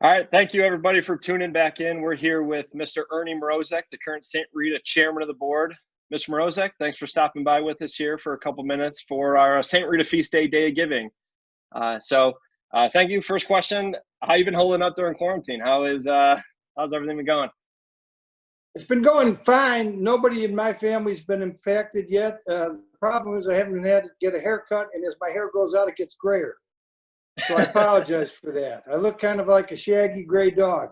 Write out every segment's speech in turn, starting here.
All right, thank you everybody for tuning back in. We're here with Mr. Ernie Mrozek, the current St. Rita chairman of the board. Mr. Mrozek, thanks for stopping by with us here for a couple minutes for our St. Rita Feast Day of Giving. Thank you. First question: how you been holding up during quarantine? How's everything been going? It's been going fine. Nobody in my family's been infected yet. The problem is I haven't had to get a haircut, and as my hair grows out, it gets grayer. So I apologize for that. I look kind of like a shaggy gray dog.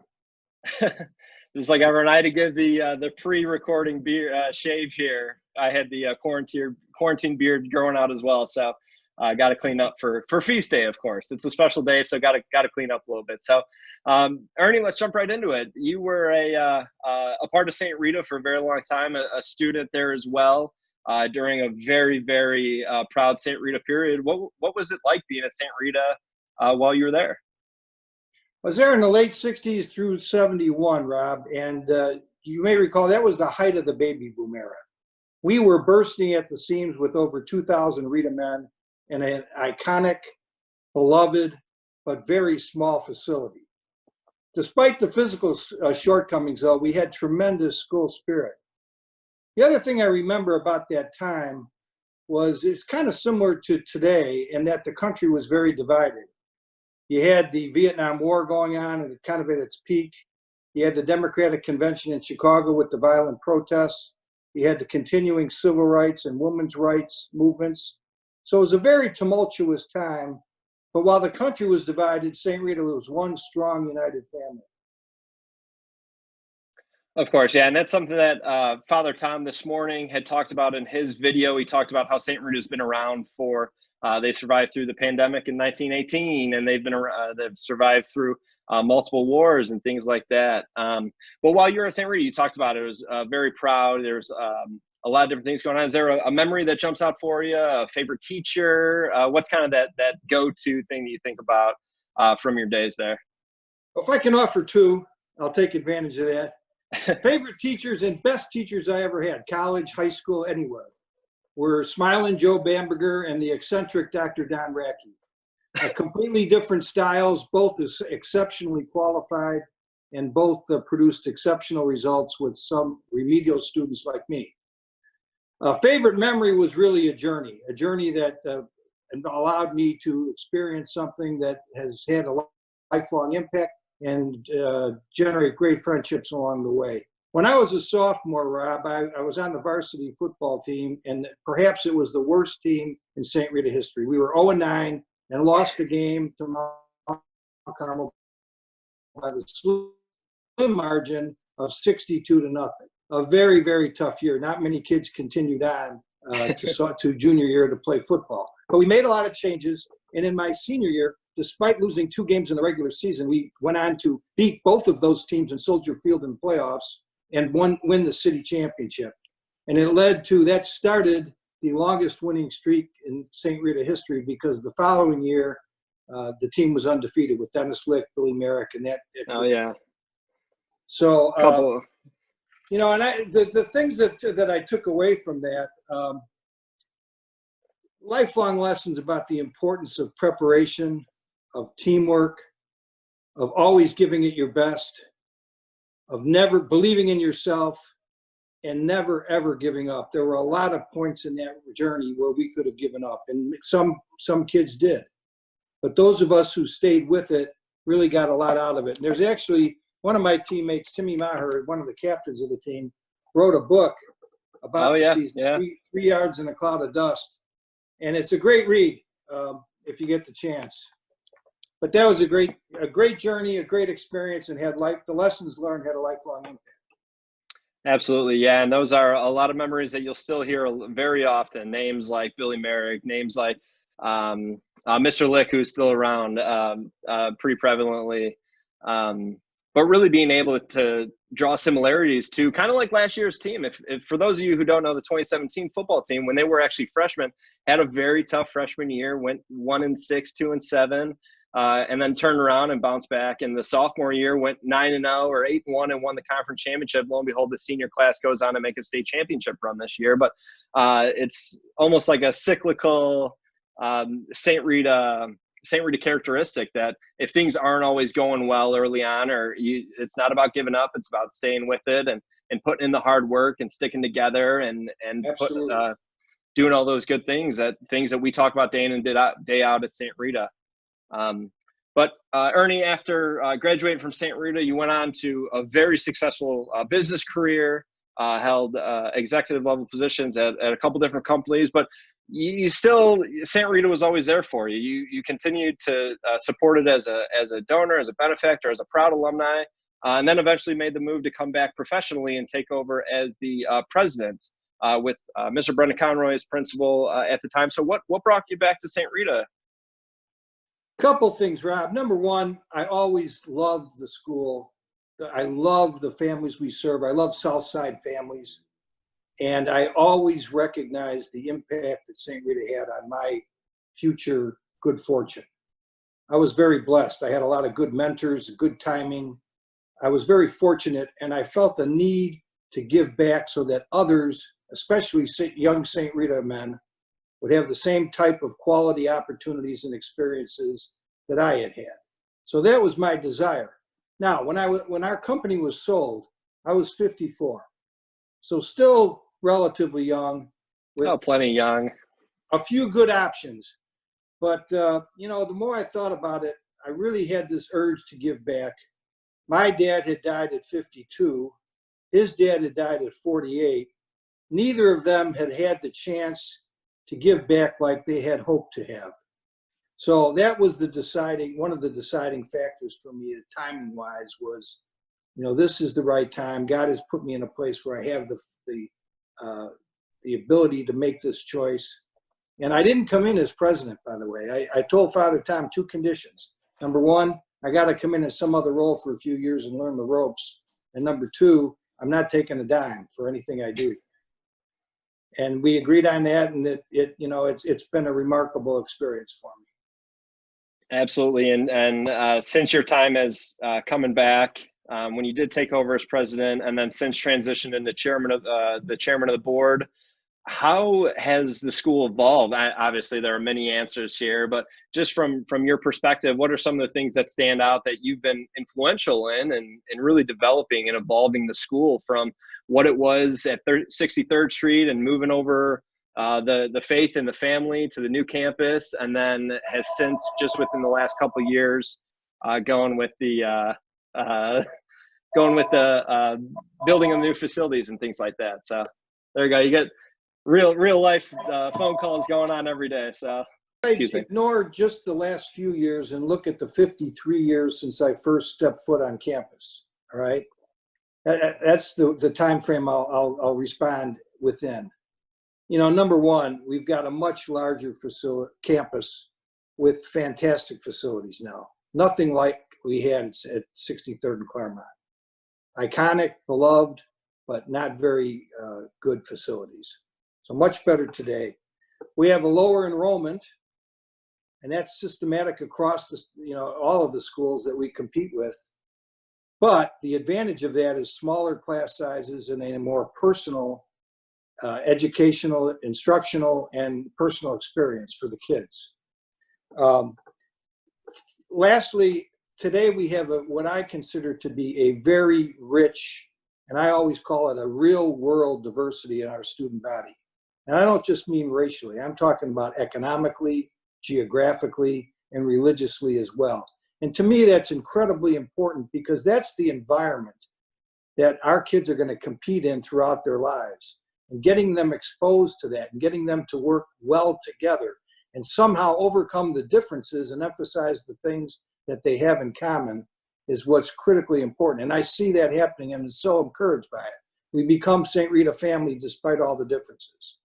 Just like everyone, I had to give the pre-recording shave here. I had the quarantine beard growing out as well, so I got to clean up for Feast Day. Of course, it's a special day, so got to clean up a little bit. So, Ernie, let's jump right into it. You were a part of St. Rita for a very long time, a student there as well during a very proud St. Rita period. What was it like being at St. Rita while you were there? I was there in the late 60s through 71, Rob, and you may recall that was the height of the baby boom era. We were bursting at the seams with over 2,000 Rita men in an iconic, beloved, but very small facility. Despite the physical shortcomings, though, we had tremendous school spirit. The other thing I remember about that time was it's kind of similar to today in that the country was very divided. You had the Vietnam War going on and kind of at its peak. You had the Democratic Convention in Chicago with the violent protests. You had the continuing civil rights and women's rights movements. So it was a very tumultuous time. But while the country was divided, St. Rita was one strong, united family. Of course, yeah, and that's something that Father Tom this morning had talked about in his video. He talked about how St. Rita's been around for, they survived through the pandemic in 1918, and they've survived through multiple wars and things like that. But while you're at St. Rita, you talked about it was very proud. There's a lot of different things going on. Is there a memory that jumps out for you? A favorite teacher? What's kind of that go-to thing that you think about from your days there? If I can offer two, I'll take advantage of that. Favorite teachers and best teachers I ever had, college, high school, anywhere, were Smiling Joe Bamberger and the eccentric Dr. Don Rackey. Completely different styles, both exceptionally qualified, and both produced exceptional results with some remedial students like me. Favorite memory was really a journey that allowed me to experience something that has had a lifelong impact and generate great friendships along the way. When I was a sophomore, Rob, I was on the varsity football team, and perhaps it was the worst team in St. Rita history. We were 0-9 and lost the game to Mount Carmel by the slim margin of 62-0. A very tough year. Not many kids continued on to junior year to play football. But we made a lot of changes, and in my senior year, despite losing 2 games in the regular season, we went on to beat both of those teams in Soldier Field in the playoffs and win the city championship. And that started the longest winning streak in St. Rita history, because the following year, the team was undefeated with Dennis Lick, Billy Merrick, and that. Oh, yeah. So, and the things that I took away from that, lifelong lessons about the importance of preparation, of teamwork, of always giving it your best, of never believing in yourself, and never ever giving up. There were a lot of points in that journey where we could have given up, and some kids did. But those of us who stayed with it really got a lot out of it. And there's actually one of my teammates, Timmy Maher, one of the captains of the team, wrote a book about the season, yeah. 3 yards in a cloud of dust. And it's a great read if you get the chance. But that was a great journey, a great experience, and the lessons learned had a lifelong impact. Absolutely, yeah, and those are a lot of memories that you'll still hear very often. Names like Billy Merrick, names like Mr. Lick, who's still around pretty prevalently. But really being able to draw similarities to kind of like last year's team. If for those of you who don't know, the 2017 football team, when they were actually freshmen, had a very tough freshman year, went 1-6, 2-7. And then turned around and bounced back. And the sophomore year went 9-0 or 8-1 and won the conference championship. Lo and behold, the senior class goes on to make a state championship run this year. But it's almost like a cyclical St. Rita St. Rita characteristic that if things aren't always going well early on, it's not about giving up, it's about staying with it and putting in the hard work and sticking together and Absolutely. doing all those good things that we talk about day in and day out at St. Rita. But Ernie, after graduating from St. Rita, you went on to a very successful business career, held executive level positions at a couple different companies, but you still, St. Rita was always there for you. You continued to support it as a donor, as a benefactor, as a proud alumni, and then eventually made the move to come back professionally and take over as the president with Mr. Brendan Conroy as principal at the time. So what brought you back to St. Rita? Couple things, Rob. Number one, I always loved the school. I love the families we serve. I love Southside families. And I always recognized the impact that St. Rita had on my future good fortune. I was very blessed. I had a lot of good mentors, good timing. I was very fortunate, and I felt the need to give back so that others, especially young St. Rita men, would have the same type of quality opportunities and experiences that I had had. So that was my desire. Now, when our company was sold, I was 54. So still relatively young. With plenty young. A few good options. But, the more I thought about it, I really had this urge to give back. My dad had died at 52. His dad had died at 48. Neither of them had had the chance to give back like they had hoped to have. So that was one of the deciding factors for me, timing wise, was, this is the right time. God has put me in a place where I have the ability to make this choice. And I didn't come in as president, by the way. I told Father Tom 2 conditions. Number one, I got to come in as some other role for a few years and learn the ropes. And number 2, I'm not taking a dime for anything I do. And we agreed on that, and it's been a remarkable experience for me. Absolutely, and since your time as coming back, when you did take over as president, and then since transitioned into the chairman of the board, how has the school evolved? Obviously, there are many answers here, but just from your perspective, what are some of the things that stand out that you've been influential in and really developing and evolving the school from what it was at 63rd Street and moving over the faith and the family to the new campus, and then has since, just within the last couple of years, going with the building of new facilities and things like that. So there you go. You get real life phone calls going on every day. So ignore just the last few years and look at the 53 years since I first stepped foot on campus. All right, that's the time frame I'll respond within. Number one, we've got a much larger campus with fantastic facilities now. Nothing like we had at 63rd and Claremont. Iconic, beloved, but not very good facilities. So much better today. We have a lower enrollment, and that's systematic across all of the schools that we compete with. But the advantage of that is smaller class sizes and a more personal educational, instructional, and personal experience for the kids. Lastly, today we have what I consider to be a very rich, and I always call it a real world diversity in our student body. And I don't just mean racially, I'm talking about economically, geographically, and religiously as well. And to me, that's incredibly important because that's the environment that our kids are going to compete in throughout their lives. And getting them exposed to that and getting them to work well together and somehow overcome the differences and emphasize the things that they have in common is what's critically important. And I see that happening, and I'm so encouraged by it. We become St. Rita family despite all the differences.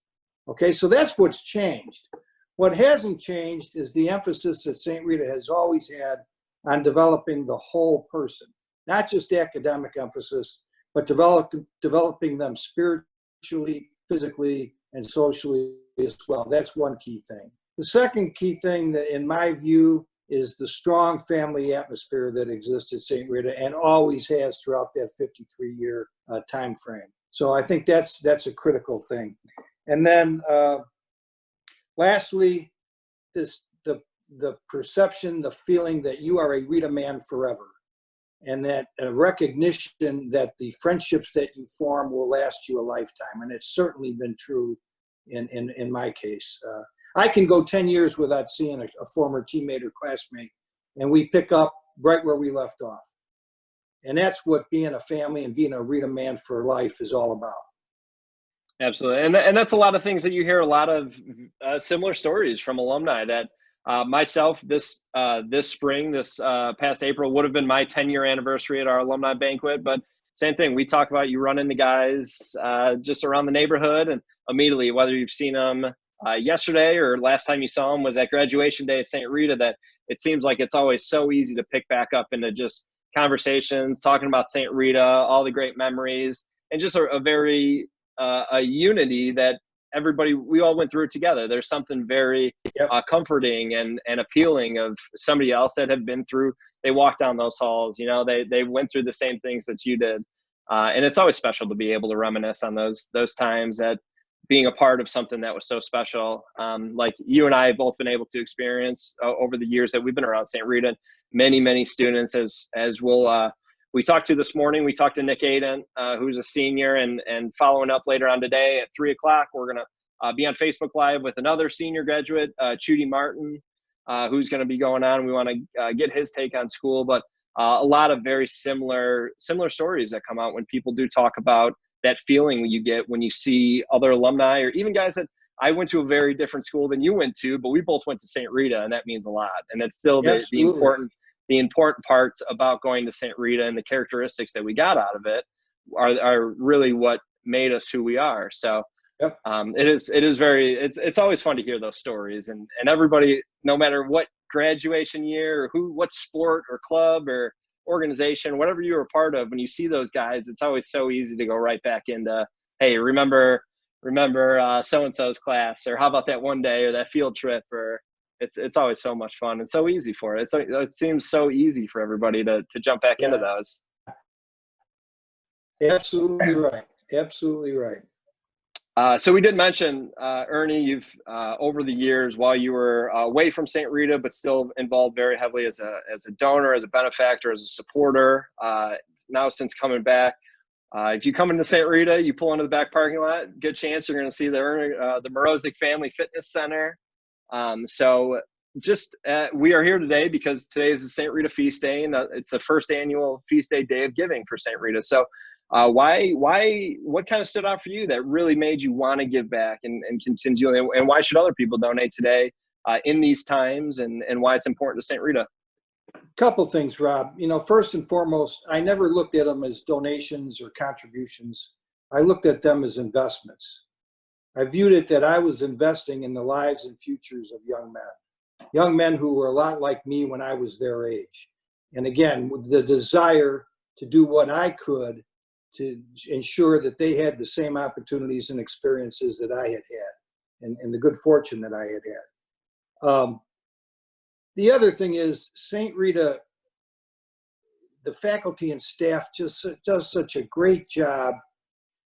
Okay, so that's what's changed. What hasn't changed is the emphasis that St. Rita has always had on developing the whole person, not just academic emphasis, but developing them spiritually, physically, and socially as well. That's one key thing. The second key thing that, in my view, is the strong family atmosphere that exists at St. Rita and always has throughout that 53-year time frame. So I think that's a critical thing. And then lastly, the the perception, the feeling that you are a Rita man forever, and that a recognition that the friendships that you form will last you a lifetime. And it's certainly been true in my case. I can go 10 years without seeing a former teammate or classmate, and we pick up right where we left off. And that's what being a family and being a Rita man for life is all about. Absolutely. And that's a lot of things that you hear, a lot of similar stories from alumni that myself, this spring, this past April would have been my 10-year anniversary at our alumni banquet. But same thing, we talk about you run into guys just around the neighborhood, and immediately, whether you've seen them yesterday or last time you saw them was at graduation day at St. Rita, that it seems like it's always so easy to pick back up into just conversations, talking about St. Rita, all the great memories, and just a very a unity that we all went through it together. There's something very comforting and appealing of somebody else that had been through, they walked down those halls, you know, they went through the same things that you did. And it's always special to be able to reminisce on those times, that being a part of something that was so special. Like you and I have both been able to experience over the years that we've been around St. Rita. Many students, as we talked to this morning, we talked to Nick Aiden, who's a senior, and following up later on today at 3:00, we're going to be on Facebook Live with another senior graduate, Chudy Martin, who's going to be going on. We want to get his take on school, but a lot of very similar stories that come out when people do talk about that feeling you get when you see other alumni, or even guys that I went to a very different school than you went to, but we both went to St. Rita, and that means a lot. And it's still the important parts about going to St. Rita, and the characteristics that we got out of it are really what made us who we are. So it's always fun to hear those stories, and everybody, no matter what graduation year or what sport or club or organization, whatever you were a part of, when you see those guys, it's always so easy to go right back into, hey, remember so-and-so's class, or how about that one day or that field trip, or it's always so much fun and so easy for it. It seems so easy for everybody to jump back into those. Absolutely right. Absolutely right. So we did mention, Ernie, you've over the years, while you were away from St. Rita, but still involved very heavily as a donor, as a benefactor, as a supporter. Now since coming back, if you come into St. Rita, you pull into the back parking lot, good chance you're going to see the Mrozek Family Fitness Center. So just we are here today because today is the St. Rita Feast Day, and it's the first annual Feast Day of Giving for St. Rita. So what kind of stood out for you that really made you want to give back and continue, and why should other people donate today in these times, and why it's important to St. Rita? Couple things, Rob. You know, first and foremost, I never looked at them as donations or contributions. I looked at them as investments. I viewed it that I was investing in the lives and futures of young men who were a lot like me when I was their age. And again, with the desire to do what I could to ensure that they had the same opportunities and experiences that I had had, and the good fortune that I had had. The other thing is, St. Rita, the faculty and staff just does such a great job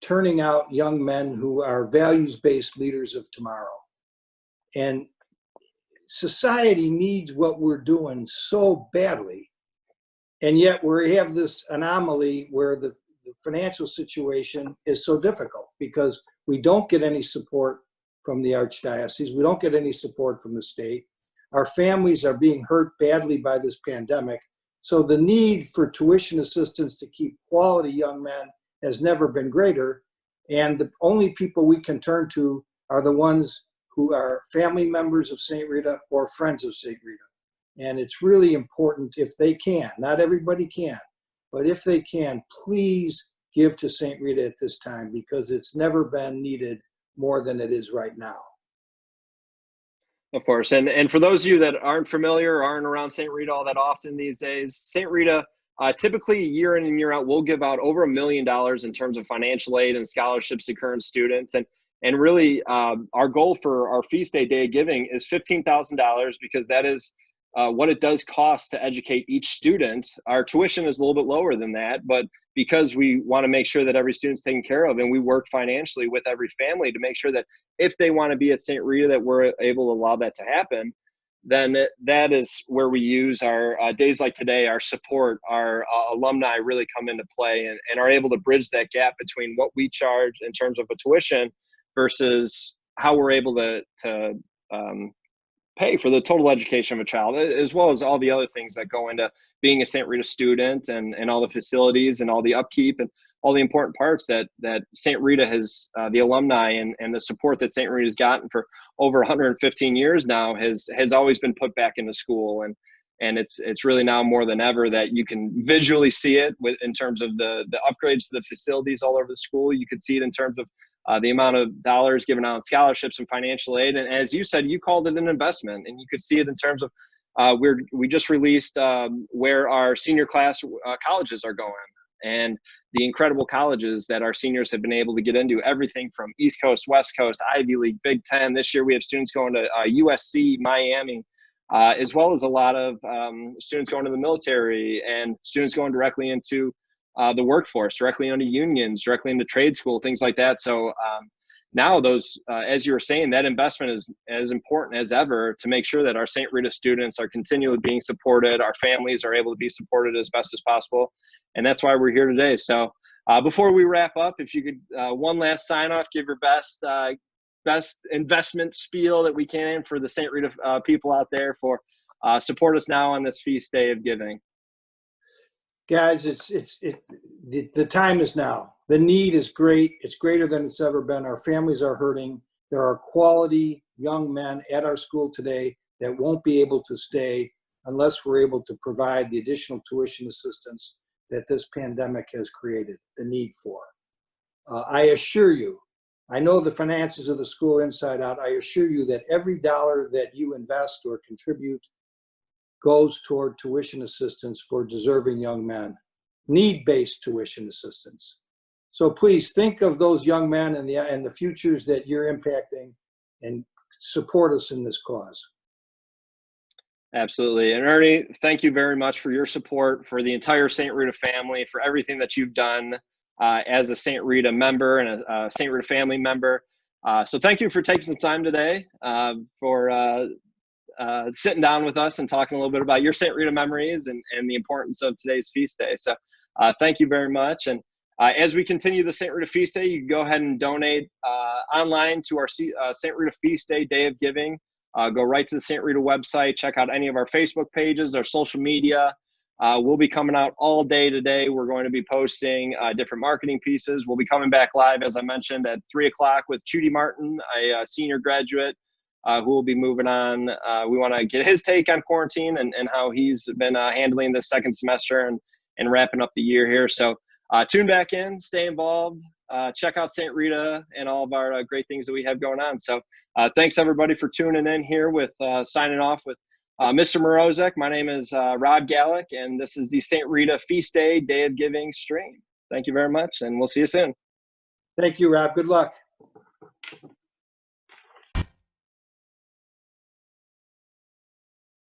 turning out young men who are values-based leaders of tomorrow. And society needs what we're doing so badly. And yet we have this anomaly where the financial situation is so difficult because we don't get any support from the Archdiocese. We don't get any support from the state. Our families are being hurt badly by this pandemic. So the need for tuition assistance to keep quality young men has never been greater. And the only people we can turn to are the ones who are family members of St. Rita or friends of St. Rita. And it's really important, if they can, not everybody can, but if they can, please give to St. Rita at this time, because it's never been needed more than it is right now. Of course. And for those of you that aren't familiar or aren't around St. Rita all that often these days, St. Rita typically year in and year out will give out over $1 million in terms of financial aid and scholarships to current students. And really our goal for our Feast Day of Giving is $15,000, because that is what it does cost to educate each student. Our tuition is a little bit lower than that, but because we want to make sure that every student's taken care of, and we work financially with every family to make sure that if they want to be at St. Rita, that we're able to allow that to happen. then that is where we use our days like today, our support, our alumni really come into play and are able to bridge that gap between what we charge in terms of a tuition versus how we're able to pay for the total education of a child, as well as all the other things that go into being a St. Rita student and all the facilities and all the upkeep and all the important parts that St. Rita has, the alumni and the support that St. Rita has gotten for over 115 years now has always been put back into school. And it's really now more than ever that you can visually see it in terms of the upgrades to the facilities all over the school. You could see it in terms of the amount of dollars given out in scholarships and financial aid. And as you said, you called it an investment, and you could see it in terms of we just released where our senior class colleges are going, and the incredible colleges that our seniors have been able to get into, everything from East Coast, West Coast, Ivy League, Big Ten. This year we have students going to USC, Miami, as well as a lot of students going to the military and students going directly into the workforce, directly into unions, directly into trade school, things like that. So now those, as you were saying, that investment is as important as ever to make sure that our St. Rita students are continually being supported, our families are able to be supported as best as possible. And that's why we're here today. So before we wrap up, if you could, one last sign off, give your best investment spiel that we can for the St. Rita people out there for support us now on this feast day of giving. Guys, the time is now. The need is great. It's greater than it's ever been. Our families are hurting. There are quality young men at our school today that won't be able to stay unless we're able to provide the additional tuition assistance that this pandemic has created the need for. I assure you, I know the finances of the school inside out. I assure you that every dollar that you invest or contribute goes toward tuition assistance for deserving young men, need-based tuition assistance. So please think of those young men and the futures that you're impacting and support us in this cause. Absolutely. And Ernie, thank you very much for your support, for the entire St. Rita family, for everything that you've done as a St. Rita member and a St. Rita family member. So thank you for taking some time today for sitting down with us and talking a little bit about your St. Rita memories and the importance of today's feast day. So thank you very much. And as we continue the St. Rita Feast Day, you can go ahead and donate online to our St. Rita Feast Day, Day of Giving. Go right to the St. Rita website, check out any of our Facebook pages, our social media. We'll be coming out all day today. We're going to be posting different marketing pieces. We'll be coming back live, as I mentioned, at 3 o'clock with Judy Martin, a senior graduate who will be moving on. We want to get his take on quarantine and how he's been handling this second semester and wrapping up the year here. So tune back in, stay involved, check out St. Rita and all of our great things that we have going on. So thanks everybody for tuning in here with signing off with Mr. Mrozek. My name is Rob Gallick, and this is the St. Rita Feast Day, Day of Giving stream. Thank you very much, and we'll see you soon. Thank you, Rob. Good luck.